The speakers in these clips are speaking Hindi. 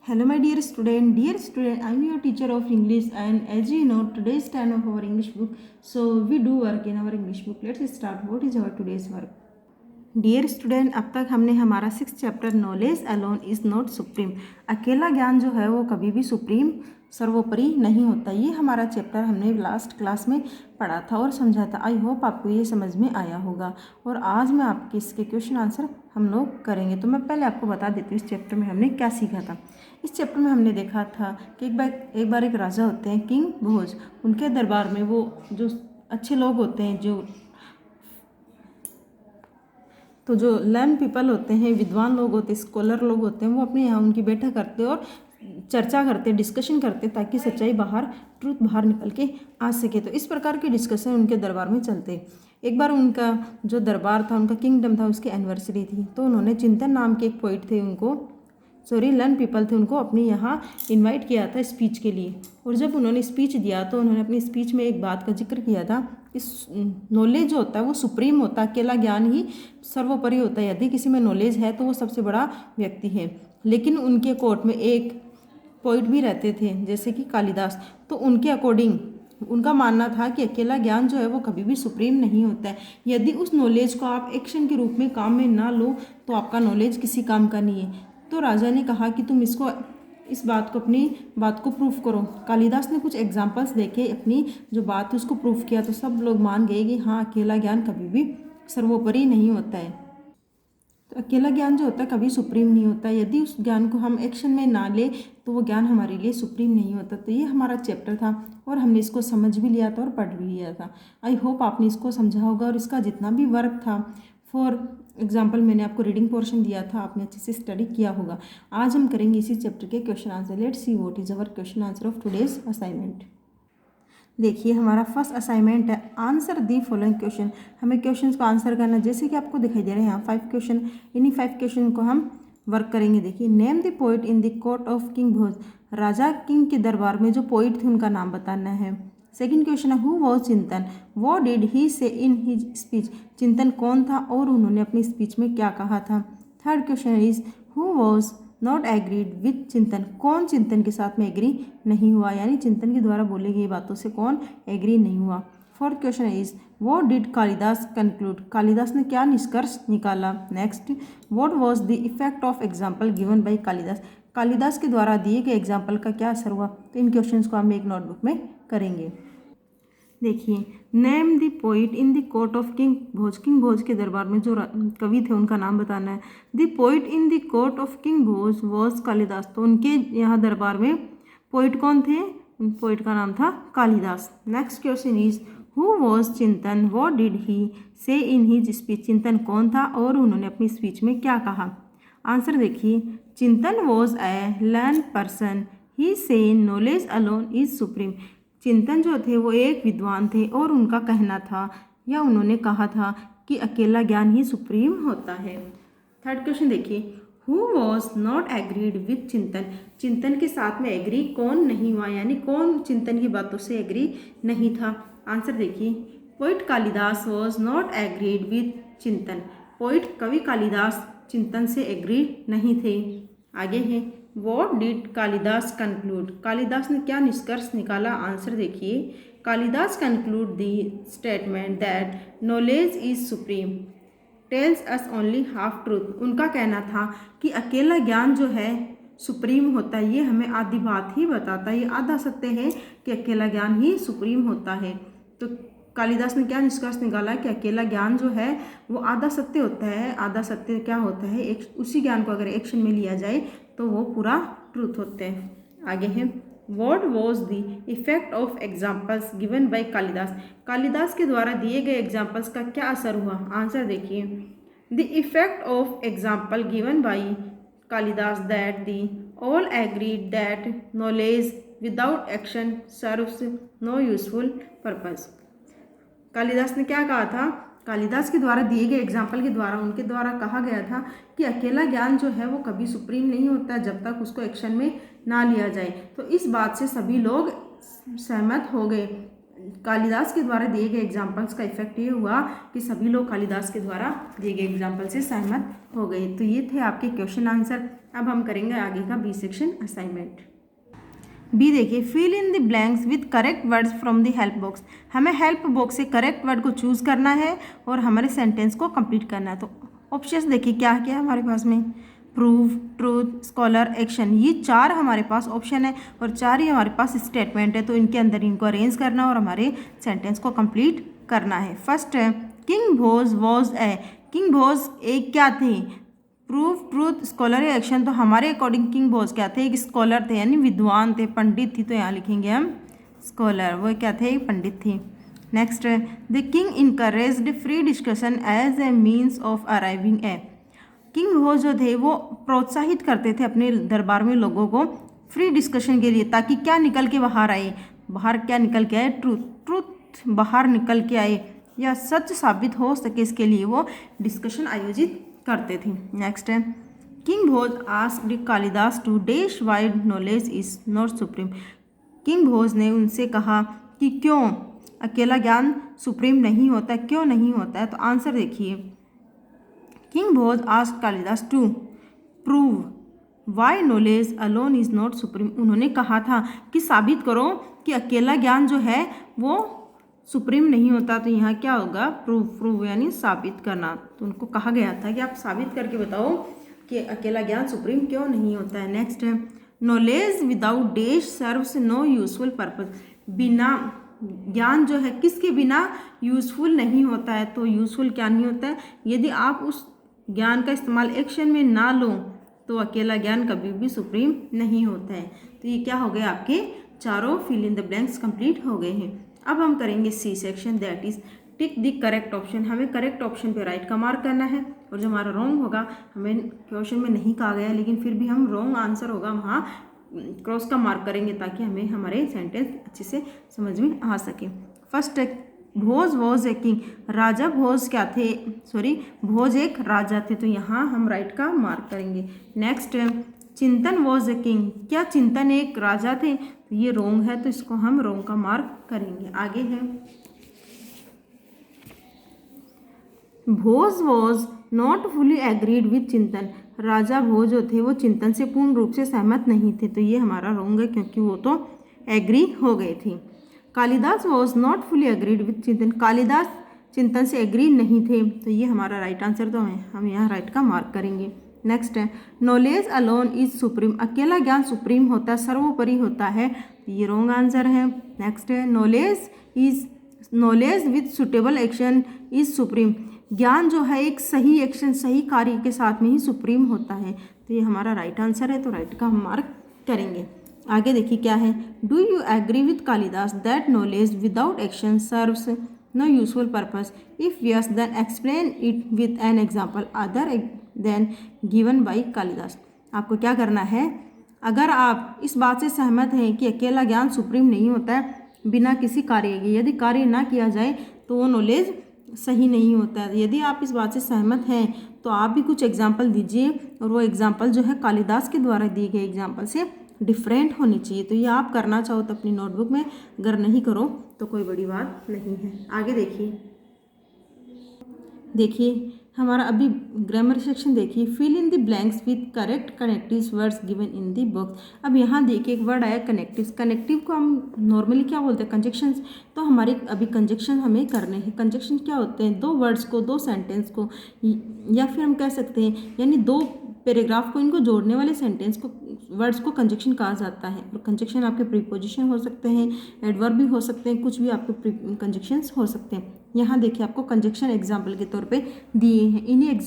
Hello my dear student, I am your teacher of English and as you know today's time of our English book. So we do work in our English book. Let's start. What is our today's work? Dear student, अब तक हमने हमारा 6th chapter knowledge alone is not supreme, अकेला ज्ञान जो है वो कभी भी सुप्रीम सर्वोपरि नहीं होता, ये हमारा चैप्टर हमने लास्ट क्लास में पढ़ा था और समझा था। आई होप आपको ये समझ में आया होगा और आज मैं आपके इसके क्वेश्चन आंसर हम लोग करेंगे। तो मैं पहले आपको बता देती हूँ इस चैप्टर में हमने क्या सीखा था। इस चैप्टर में हमने देखा था कि एक बार एक राजा होते हैं किंग भोज, उनके दरबार में वो जो अच्छे लोग होते हैं, जो लर्न पीपल होते हैं, विद्वान लोग होते हैं, स्कॉलर लोग होते हैं, वो अपने यहाँ उनकी बैठक करते और चर्चा करते, डिस्कशन करते ताकि सच्चाई ट्रूथ बाहर निकल के आ सके। तो इस प्रकार के डिस्कशन उनके दरबार में चलते। एक बार उनका जो दरबार था, उनका किंगडम था, उसकी एनिवर्सरी थी, तो उन्होंने चिंतन नाम के एक पोइट थे, लर्न पीपल थे, उनको अपने यहाँ इनवाइट किया था स्पीच के लिए। और जब उन्होंने स्पीच दिया तो उन्होंने अपनी स्पीच में एक बात का जिक्र किया था, इस नॉलेज जो होता है वो सुप्रीम होता है, अकेला ज्ञान ही सर्वोपरि होता है। यदि किसी में नॉलेज है तो वो सबसे बड़ा व्यक्ति है। लेकिन उनके कोर्ट में एक पोइट भी रहते थे जैसे कि कालिदास, तो उनके अकॉर्डिंग उनका मानना था कि अकेला ज्ञान जो है वो कभी भी सुप्रीम नहीं होता है। यदि उस नॉलेज को आप एक्शन के रूप में काम में ना लो तो आपका नॉलेज किसी काम का नहीं है। तो राजा ने कहा कि तुम अपनी बात को प्रूफ करो। कालिदास ने कुछ एग्जाम्पल्स देके अपनी जो बात है उसको प्रूफ किया, तो सब लोग मान गए कि हाँ, अकेला ज्ञान कभी भी सर्वोपरि नहीं होता है। तो अकेला ज्ञान जो होता है कभी सुप्रीम नहीं होता। यदि उस ज्ञान को हम एक्शन में ना ले तो वो ज्ञान हमारे लिए सुप्रीम नहीं होता। तो ये हमारा चैप्टर था और हमने इसको समझ भी लिया था और पढ़ भी लिया था। आई होप आपने इसको समझा होगा और इसका जितना भी वर्क था, फॉर एग्जाम्पल मैंने आपको रीडिंग पोर्शन दिया था, आपने अच्छे से स्टडी किया होगा। आज हम करेंगे इसी चैप्टर के question answer. Let's see what is our question answer of today's assignment. देखिए, हमारा फर्स्ट असाइनमेंट है आंसर दी फॉलोइंग क्वेश्चन। हमें क्वेश्चंस को आंसर करना है, जैसे कि आपको दिखाई दे रहे हैं यहाँ 5 क्वेश्चन। इन्हीं 5 क्वेश्चन को हम वर्क करेंगे। देखिए, name the poet in the court of king Bhoj. Raja king के दरबार में जो पोइट थे उनका नाम बताना है। सेकेंड क्वेश्चन है हु वॉज चिंतन, व्हाट डिड ही से इन हिज स्पीच। चिंतन कौन था और उन्होंने अपनी स्पीच में क्या कहा था। Third question is who was not agreed with चिंतन, कौन चिंतन के साथ में एग्री नहीं हुआ, यानी चिंतन के द्वारा बोली गई बातों से कौन एग्री नहीं हुआ। Fourth question is what did Kalidas conclude, Kalidas ने क्या निष्कर्ष निकाला। Next, what was the effect of example given by Kalidas, Kalidas के द्वारा दिए गए एग्जाम्पल का क्या असर हुआ। तो इन क्वेश्चंस को हम एक नोटबुक में करेंगे। देखिए, name the poet in the court of king Bhoj. King Bhoj के दरबार में जो कवि थे उनका नाम बताना है। The poet in the court of king Bhoj was Kalidas, तो उनके यहाँ दरबार में पोइट कौन थे, उन पोइट का नाम था Kalidas. Next question is who was चिंतन, व्हाट डिड ही से इन हिज स्पीच, चिंतन कौन था और उन्होंने अपनी स्पीच में क्या कहा। आंसर देखिए, चिंतन वॉज ए लर्न पर्सन, ही से नॉलेज अलोन इज सुप्रीम। चिंतन जो थे वो एक विद्वान थे और उनका कहना था या उन्होंने कहा था कि अकेला ज्ञान ही सुप्रीम होता है। थर्ड क्वेश्चन देखिए, who was not agreed with चिंतन, चिंतन के साथ में एग्री कौन नहीं हुआ, यानी कौन चिंतन की बातों से एग्री नहीं था। आंसर देखिए, poet Kalidas was not agreed with चिंतन, पोइट कवि कालिदास चिंतन से एग्री नहीं थे। आगे है what did Kalidas conclude, Kalidas ने क्या निष्कर्ष निकाला। आंसर देखिए, Kalidas conclude the statement that knowledge is supreme tells us only half truth, उनका कहना था कि अकेला ज्ञान जो है सुप्रीम होता है, ये हमें आधी बात ही बताता है, ये आधा सत्य है कि अकेला ज्ञान ही सुप्रीम होता है। तो कालिदास ने क्या निष्कर्ष निकाला कि अकेला ज्ञान जो है वो आधा सत्य होता है। आधा सत्य क्या होता है, एक उसी ज्ञान को अगर एक्शन में लिया जाए तो वो पूरा ट्रूथ होते हैं। आगे है what was the effect of examples given by Kalidas, Kalidas के द्वारा दिए गए एग्जाम्पल्स का क्या असर हुआ। आंसर देखिए, the effect of example given by Kalidas that the all agreed that knowledge without action serves no useful purpose. Kalidas ने क्या कहा था, कालिदास के द्वारा दिए गए एग्जाम्पल के द्वारा उनके द्वारा कहा गया था कि अकेला ज्ञान जो है वो कभी सुप्रीम नहीं होता जब तक उसको एक्शन में ना लिया जाए। तो इस बात से सभी लोग सहमत हो गए। कालिदास के द्वारा दिए गए एग्जाम्पल्स का इफेक्ट ये हुआ कि सभी लोग कालिदास के द्वारा दिए गए एग्जाम्पल से सहमत हो गए। तो ये थे आपके क्वेश्चन आंसर। अब हम करेंगे आगे का बी सेक्शन असाइनमेंट। बी देखिए, fill in the blanks with correct words from the help box. हमें हेल्प बॉक्स से करेक्ट वर्ड को चूज करना है और हमारे सेंटेंस को कंप्लीट करना है। तो ऑप्शंस देखिए क्या क्या है हमारे पास में, प्रूव, ट्रूथ, स्कॉलर, एक्शन, ये 4 हमारे पास ऑप्शन है और 4 ही हमारे पास स्टेटमेंट है। तो इनके अंदर इनको अरेंज करना और हमारे सेंटेंस को कंप्लीट करना है। फर्स्ट है, king Bhoj was a, king Bhoj एक क्या थे, प्रूफ, ट्रूथ, स्कॉलर या एक्शन। तो हमारे अकॉर्डिंग किंग भोज क्या थे, एक स्कॉलर थे यानी विद्वान थे, पंडित थी। तो यहाँ लिखेंगे हम स्कॉलर, वो क्या थे, पंडित थी। नेक्स्ट है, the king encouraged free discussion as a means of arriving a, king Bhoj जो थे वो प्रोत्साहित करते थे अपने दरबार में लोगों को फ्री डिस्कशन के लिए, ताकि क्या निकल के बाहर आए, बाहर क्या निकल के आए, ट्रूथ, ट्रूथ बाहर निकल के आए या सच साबित हो सके, इसके लिए वो डिस्कशन आयोजित करते थे। नेक्स्ट है, king Bhoj asked Kalidas to dash wide knowledge is not supreme, king Bhoj ने उनसे कहा कि क्यों अकेला ज्ञान सुप्रीम नहीं होता, क्यों नहीं होता है। तो आंसर देखिए, king Bhoj asked Kalidas to prove why knowledge alone is not supreme, उन्होंने कहा था कि साबित करो कि अकेला ज्ञान जो है वो सुप्रीम नहीं होता। तो यहाँ क्या होगा, प्रूव, प्रूव यानी साबित करना। तो उनको कहा गया था कि आप साबित करके बताओ कि अकेला ज्ञान सुप्रीम क्यों नहीं होता है। नेक्स्ट है, knowledge without dash serves no useful purpose, बिना ज्ञान जो है किसके बिना यूजफुल नहीं होता है। तो यूजफुल क्या नहीं होता है, यदि आप उस ज्ञान का इस्तेमाल एक्शन में ना लो तो अकेला ज्ञान कभी भी सुप्रीम नहीं होता है। तो ये क्या हो गए, आपके चारों fill in the blanks complete हो गए हैं। अब हम करेंगे C section, that is tick the correct option. हमें करेक्ट ऑप्शन पे राइट का मार्क करना है और जो हमारा रॉन्ग होगा, हमें क्वेश्चन में नहीं कहा गया लेकिन फिर भी हम रॉन्ग आंसर होगा वहाँ क्रॉस का मार्क करेंगे ताकि हमें हमारे सेंटेंस अच्छे से समझ में आ सके। फर्स्ट है, भोज वॉज ए किंग, राजा भोज क्या थे, सॉरी भोज एक राजा थे। तो यहाँ हम राइट का मार्क करेंगे। नेक्स्ट, चिंतन वॉज ए किंग, क्या चिंतन एक राजा थे। तो ये रोंग है तो इसको हम रोंग का मार्क करेंगे। आगे है, Bhoj was not fully agreed with chintan, राजा भोज जो थे वो चिंतन से पूर्ण रूप से सहमत नहीं थे। तो ये हमारा रोंग है क्योंकि वो तो एग्री हो गए थे। Kalidas was not fully agreed with चिंतन, कालिदास चिंतन से एग्री नहीं थे। तो ये हमारा राइट आंसर तो है, हम यहाँ राइट का मार्क करेंगे। नेक्स्ट है, नॉलेज अलोन इज सुप्रीम, अकेला ज्ञान सुप्रीम होता है, सर्वोपरि होता है। ये रॉन्ग आंसर है। नेक्स्ट है, knowledge with suitable action is supreme, ज्ञान जो है एक सही एक्शन, सही कार्य के साथ में ही सुप्रीम होता है। तो ये हमारा राइट आंसर है, तो राइट का हम मार्क करेंगे। आगे देखिए क्या है, do you agree with Kalidas that knowledge without action serves no useful purpose, if yes then explain it with an example other than given by Kalidas. आपको क्या करना है, अगर आप इस बात से सहमत हैं कि अकेला ज्ञान सुप्रीम नहीं होता है बिना किसी कार्य के, यदि कार्य ना किया जाए तो वो नॉलेज सही नहीं होता है। यदि आप इस बात से सहमत हैं तो आप भी कुछ एग्जाम्पल दीजिए और वो एग्जाम्पल जो है कालिदास के द्वारा दिए गए एग्जाम्पल से डिफरेंट होनी चाहिए। तो ये आप करना चाहो तो अपनी नोटबुक में, अगर नहीं करो तो कोई बड़ी बात नहीं है। आगे देखिए हमारा अभी ग्रामर सेक्शन देखिए, fill in the blanks with correct connective words given in the box. अब यहाँ देखिए एक वर्ड आया कनेक्टिव, कनेक्टिव को हम नॉर्मली क्या बोलते हैं, कंजक्शंस। तो हमारे अभी कंजक्शन हमें करने हैं। कंजक्शन क्या होते हैं, दो वर्ड्स को, दो सेंटेंस को, या फिर हम कह सकते हैं यानी दो पैराग्राफ को, इनको जोड़ने वाले सेंटेंस को, वर्ड्स को कंजक्शन कहा जाता है। और कंजक्शन आपके प्रीपोजिशन हो सकते हैं, एडवर्ब भी हो सकते हैं, कुछ भी आपके कंजक्शंस हो सकते हैं। यहाँ देखिए आपको कंजक्शन एग्जाम्पल के तौर पे दिए हैं, इन्हीं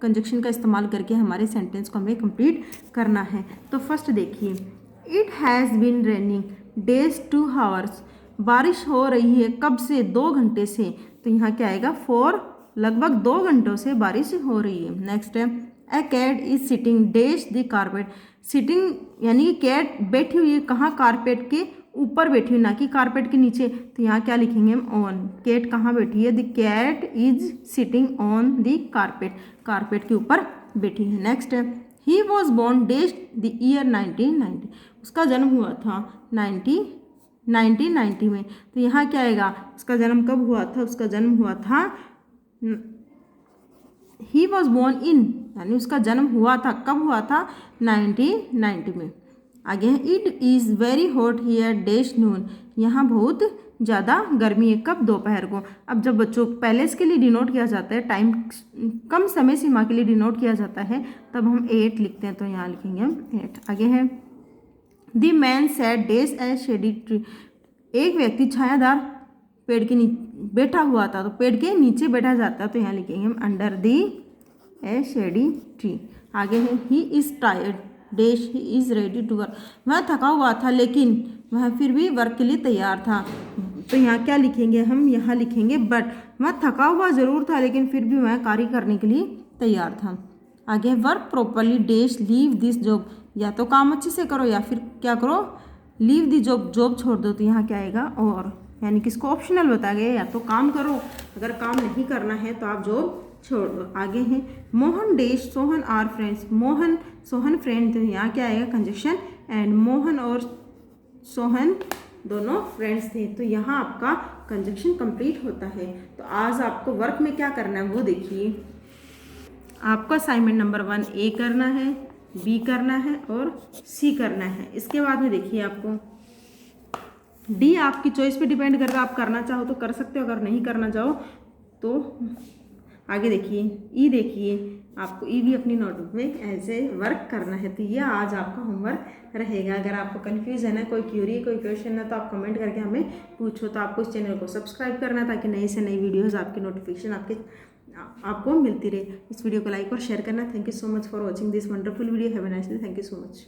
कंजक्शन का इस्तेमाल करके हमारे सेंटेंस को हमें कंप्लीट करना है। तो फर्स्ट देखिए, it has been raining days 2 hours, बारिश हो रही है कब से, 2 घंटे से। तो यहाँ क्या आएगा, फॉर, लगभग 2 घंटों से बारिश हो रही है। नेक्स्ट है, a cat is sitting dash the carpet, sitting यानी कि कैट बैठी हुई है कहाँ, कारपेट के ऊपर बैठी हुई, ना कि कारपेट के नीचे। तो यहाँ क्या लिखेंगे हम, ऑन, कैट कहाँ बैठी है, the cat is sitting on the carpet, carpet के ऊपर बैठी है। नेक्स्ट है, he was born dash the year 1990, उसका जन्म हुआ था 1990 1990 में। तो यहाँ क्या आएगा, उसका जन्म कब हुआ था, उसका जन्म हुआ था, ही वॉज बोर्न इन, यानी उसका जन्म हुआ था, कब हुआ था, 1990 में। आगे है it is very hot here dash नून, यहाँ बहुत ज़्यादा गर्मी है, कब, दोपहर को। अब जब बच्चों पहले इसके लिए डिनोट किया जाता है, टाइम कम समय सीमा के लिए डिनोट किया जाता है, तब हम 8 लिखते हैं, तो यहाँ लिखेंगे हम 8। आगे है the man sat dash a shady tree, एक व्यक्ति छायादार पेड़ के नीचे बैठा हुआ था, तो पेड़ के नीचे बैठा जाता है, तो यहाँ लिखेंगे हम under the a shady tree. आगे है he is tired dash he is ready to work, वह थका हुआ था लेकिन वह फिर भी वर्क के लिए तैयार था, तो यहाँ क्या लिखेंगे हम, यहाँ लिखेंगे बट, वह थका हुआ ज़रूर था लेकिन फिर भी वह कार्य करने के लिए तैयार था। आगे work properly dash leave this job, या तो काम अच्छे से करो या फिर क्या करो, लीव दी जॉब, जॉब छोड़ दो, तो यहाँ क्या आएगा और, यानी किसको ऑप्शनल बताया गया, या तो काम करो, अगर काम नहीं करना है तो आप जॉब छोड़ दो। आगे है Mohan dash Sohan are friends, Mohan Sohan friend, तो यहाँ क्या आएगा कंजक्शन एंड, मोहन और सोहन दोनों फ्रेंड्स थे, तो यहाँ आपका कंजक्शन कंप्लीट होता है। तो आज आपको वर्क में क्या करना है वो देखिए। आपको असाइनमेंट नंबर 1 ए करना है, बी करना है और सी करना है। इसके बाद में देखिए आपको डी आपकी चॉइस पे डिपेंड करता है, आप करना चाहो तो कर सकते हो, अगर नहीं करना चाहो तो आगे देखिए ई, देखिए आपको ई भी अपनी नोटबुक में ऐसे वर्क करना है। तो ये आज आपका होमवर्क रहेगा। अगर आपको कन्फ्यूज़न है, कोई क्यूरी, कोई क्वेश्चन है, तो आप कमेंट करके हमें पूछो। तो आपको इस चैनल को सब्सक्राइब करना है ताकि नई से नई वीडियोज़ आपकी नोटिफिकेशन आपको मिलती रहे। इस वीडियो को लाइक और शेयर करना। Thank you so much for watching this wonderful video. Have a nice day. Thank you so much.